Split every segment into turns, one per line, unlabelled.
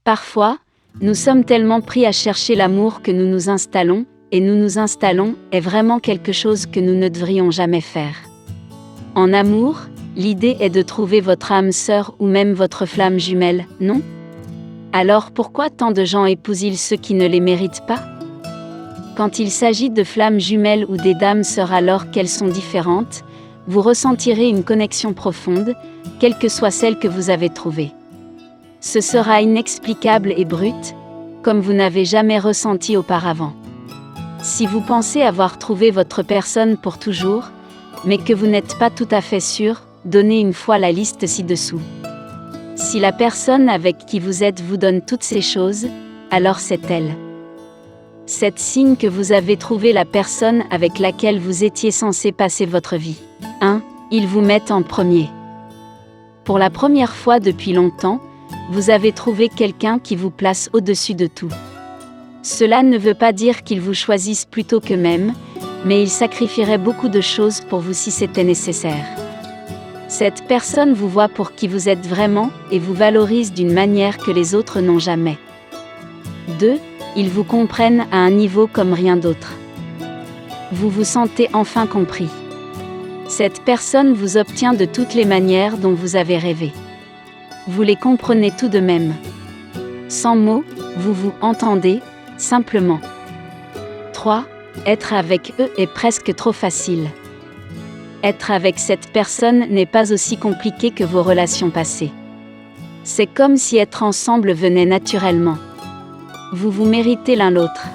Parfois, nous sommes tellement pris à chercher l'amour que nous nous installons, et nous nous installons, est vraiment quelque chose que nous ne devrions jamais faire. En amour, l'idée est de trouver votre âme sœur ou même votre flamme jumelle, non? Alors pourquoi tant de gens épousent-ils ceux qui ne les méritent pas? Quand il s'agit de flammes jumelles ou des dames sœurs alors qu'elles sont différentes, vous ressentirez une connexion profonde, quelle que soit celle que vous avez trouvée. Ce sera inexplicable et brut, comme vous n'avez jamais ressenti auparavant. Si vous pensez avoir trouvé votre personne pour toujours, mais que vous n'êtes pas tout à fait sûr, donnez une fois la liste ci-dessous. Si la personne avec qui vous êtes vous donne toutes ces choses, alors c'est elle. C'est signe que vous avez trouvé la personne avec laquelle vous étiez censé passer votre vie. 1. Ils vous mettent en premier. Pour la première fois depuis longtemps, vous avez trouvé quelqu'un qui vous place au-dessus de tout. Cela ne veut pas dire qu'ils vous choisissent plutôt qu'eux-mêmes, mais ils sacrifieraient beaucoup de choses pour vous si c'était nécessaire. Cette personne vous voit pour qui vous êtes vraiment et vous valorise d'une manière que les autres n'ont jamais. 2. Ils vous comprennent à un niveau comme rien d'autre. Vous vous sentez enfin compris. Cette personne vous obtient de toutes les manières dont vous avez rêvé. Vous les comprenez tout de même. Sans mots, vous vous entendez, simplement. 3. Être avec eux est presque trop facile. Être avec cette personne n'est pas aussi compliqué que vos relations passées. C'est comme si être ensemble venait naturellement. Vous vous méritez l'un l'autre.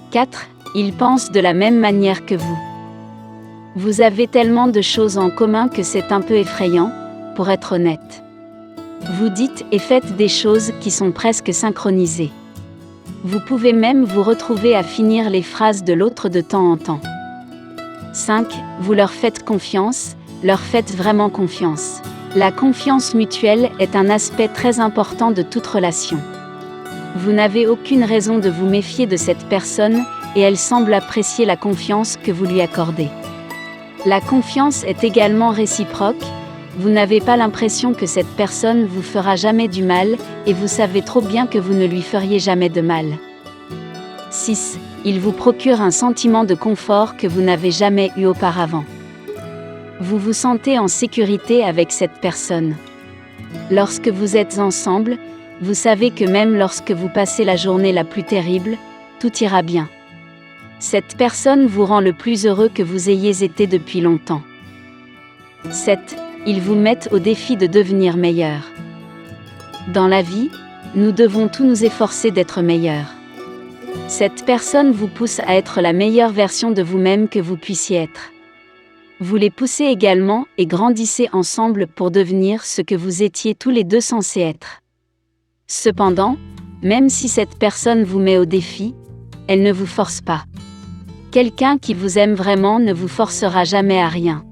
4. Ils pensent de la même manière que vous. Vous avez tellement de choses en commun que c'est un peu effrayant, pour être honnête. Vous dites et faites des choses qui sont presque synchronisées. Vous pouvez même vous retrouver à finir les phrases de l'autre de temps en temps. 5. Vous leur faites confiance, leur faites vraiment confiance. La confiance mutuelle est un aspect très important de toute relation. Vous n'avez aucune raison de vous méfier de cette personne, et elle semble apprécier la confiance que vous lui accordez. La confiance est également réciproque, vous n'avez pas l'impression que cette personne vous fera jamais du mal, et vous savez trop bien que vous ne lui feriez jamais de mal. 6. Il vous procure un sentiment de confort que vous n'avez jamais eu auparavant. Vous vous sentez en sécurité avec cette personne. Lorsque vous êtes ensemble, vous savez que même lorsque vous passez la journée la plus terrible, tout ira bien. Cette personne vous rend le plus heureux que vous ayez été depuis longtemps. 7. Ils vous mettent au défi de devenir meilleur. Dans la vie, nous devons tous nous efforcer d'être meilleurs. Cette personne vous pousse à être la meilleure version de vous-même que vous puissiez être. Vous les poussez également et grandissez ensemble pour devenir ce que vous étiez tous les deux censés être. Cependant, même si cette personne vous met au défi, elle ne vous force pas. Quelqu'un qui vous aime vraiment ne vous forcera jamais à rien.